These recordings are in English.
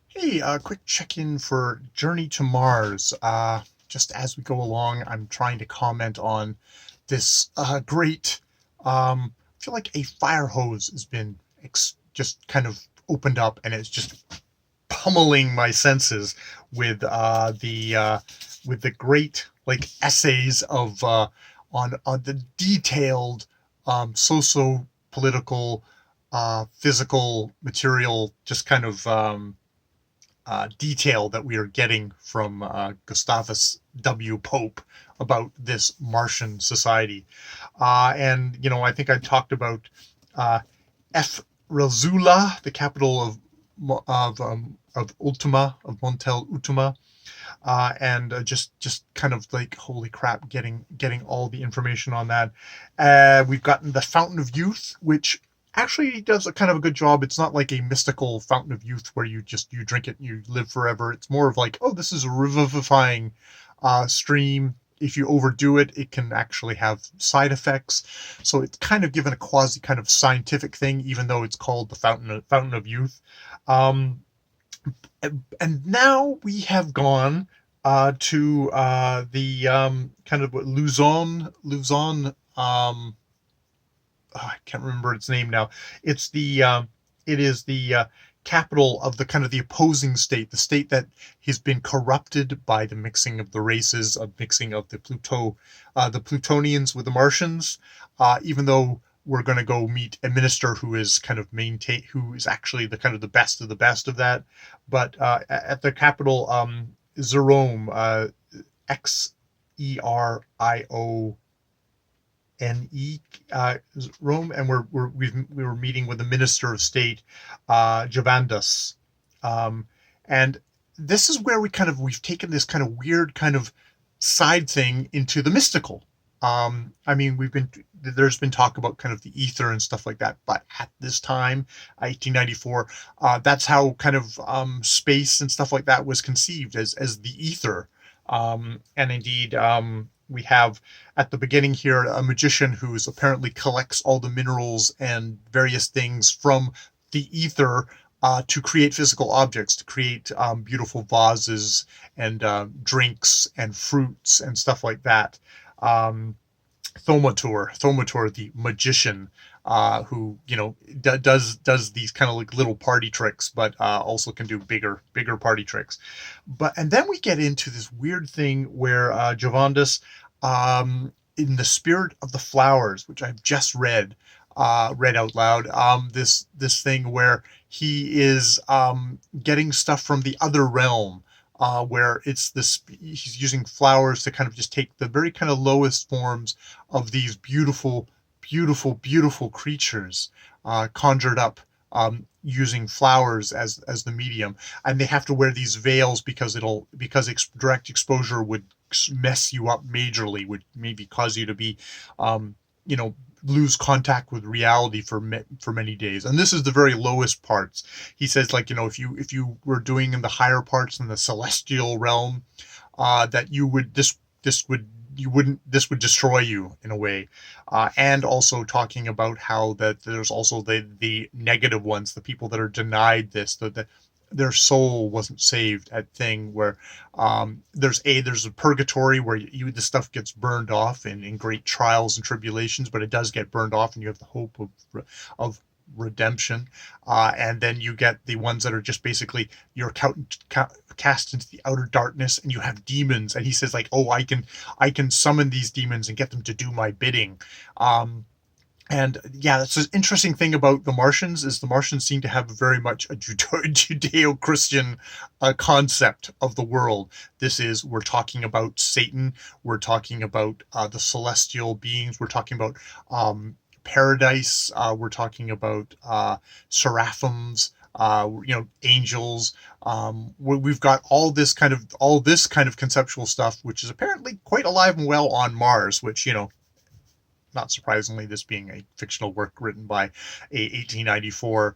Hey, quick check-in for Journey to Mars. Just as we go along, I'm trying to comment on this great. I feel like a fire hose has been just kind of opened up, and it's just pummeling my senses with the great like essays of on the detailed socio political physical material just kind of detail that we are getting from Gustavus W. Pope about this Martian society. And, I think I talked about uh, F. Razula, the capital of Ultima, of Montel Ultima, and just kind of like holy crap, getting all the information on that. We've gotten the Fountain of Youth, which actually does a kind of a good job. It's not like a mystical fountain of youth where you drink it and you live forever. It's more of like, oh, this is a revivifying stream. If you overdo it, it can actually have side effects. So it's kind of given a quasi kind of scientific thing, even though it's called the Fountain of Youth. Um, and now we have gone to the kind of Luzon. I can't remember its name now. It's the it is the capital of the kind of the opposing state, the state that has been corrupted by the mixing of the races, of mixing of the Plutonians with the Martians. Even though we're going to go meet a minister who is kind of who is actually the kind of the best of that. But at the capital, Zerome, Xerio Rome, and we were meeting with the Minister of State, Javandus, and this is where we've taken this kind of weird kind of side thing into the mystical. I mean, there's been talk about kind of the ether and stuff like that, but at this time, 1894, that's how kind of space and stuff like that was conceived as the ether. And indeed, we have at the beginning here a magician who's apparently collects all the minerals and various things from the ether to create physical objects, to create beautiful vases and drinks and fruits and stuff like that. Um, Thaumaturg, the magician, who does these kind of like little party tricks, but also can do bigger party tricks. And then we get into this weird thing where Javandus, in the spirit of the flowers, which I've just read out loud, this thing where he is getting stuff from the other realm, where he's using flowers to kind of just take the very kind of lowest forms of these beautiful creatures, conjured up, using flowers as the medium, and they have to wear these veils because direct exposure would mess you up majorly, would maybe cause you to be, you know, lose contact with reality for many days. And this is the very lowest parts. He says, like, if you were doing in the higher parts in the celestial realm, that you would this would you wouldn't this would destroy you in a way. And also talking about how that there's also the negative ones, the people that are denied this, that their soul wasn't saved at thing where there's a purgatory where the stuff gets burned off in great trials and tribulations, but it does get burned off and you have the hope of redemption. And then you get the ones that are just basically you're cast into the outer darkness, and you have demons. And he says, like, oh, I can summon these demons and get them to do my bidding. And yeah, that's an interesting thing about the Martians, is the Martians seem to have very much a Judeo-Christian concept of the world. We're talking about Satan, we're talking about the celestial beings, we're talking about paradise, we're talking about seraphims, angels. We've got all this kind of conceptual stuff, which is apparently quite alive and well on Mars, which, not surprisingly, this being a fictional work written by a 1894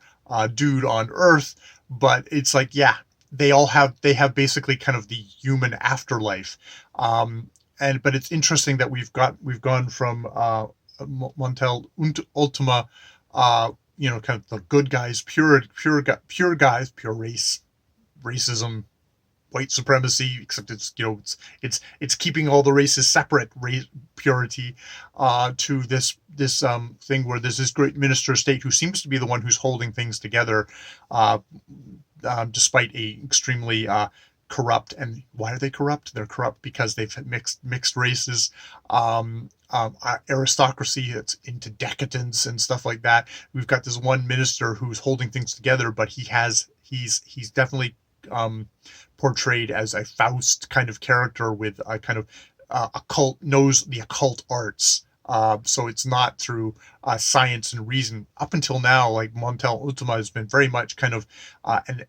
dude on Earth. But it's like, yeah, they have basically kind of the human afterlife. But it's interesting that we've gone from Montel Ultima, kind of the good guys, pure guys, pure race, racism, white supremacy, except it's, you know, it's keeping all the races separate, purity, to this thing where there's this great minister of state who seems to be the one who's holding things together, uh, despite a extremely corrupt. And why are they corrupt? They're corrupt because they've mixed races, aristocracy that's into decadence and stuff like that. We've got this one minister who's holding things together, but he's definitely portrayed as a Faust kind of character with a kind of occult, knows the occult arts. So it's not through science and reason. Up until now, like Montel Ultima has been very much kind of an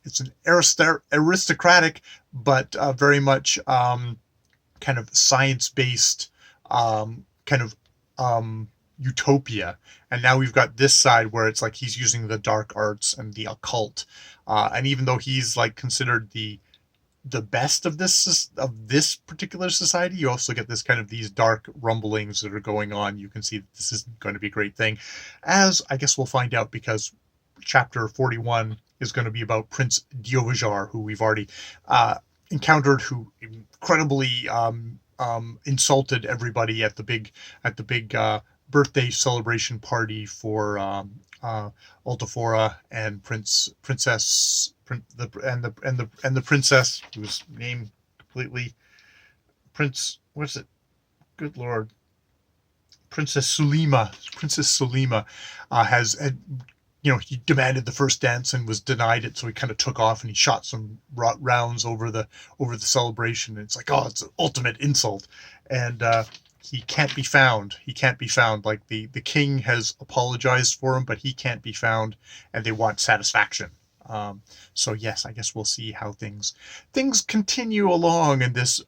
it's an aristocratic, but very much kind of science-based kind of utopia. And now we've got this side where it's like he's using the dark arts and the occult. And even though he's like considered the best of this particular society, you also get this kind of these dark rumblings that are going on. You can see that this isn't going to be a great thing, as I guess we'll find out, because chapter 41 is going to be about Prince Diovajar, who we've already encountered, who incredibly insulted everybody at the big birthday celebration party for Altafora and Princess and the princess, whose name completely what's it? Good Lord. Princess Sulima has he demanded the first dance and was denied it, so he kind of took off and he shot some rounds over the celebration. And it's like, oh, it's an ultimate insult. And he can't be found. Like the king has apologized for him, but he can't be found, and they want satisfaction. So yes, I guess we'll see how things continue along in this.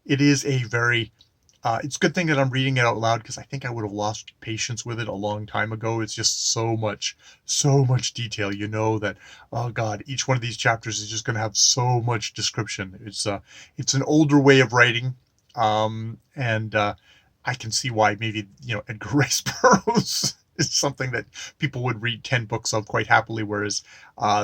It is a very it's a good thing that I'm reading it out loud, because I think I would have lost patience with it a long time ago. It's just so much detail. You know that, oh God, each one of these chapters is just going to have so much description. It's an older way of writing, and I can see why maybe Edgar Rice Burroughs is something that people would read 10 books of quite happily, whereas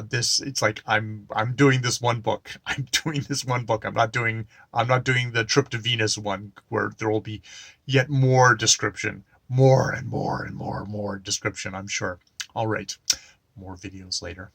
this, it's like I'm doing this one book. I'm not doing the Trip to Venus one, where there will be yet more description, more and more and more description, I'm sure. All right, more videos later.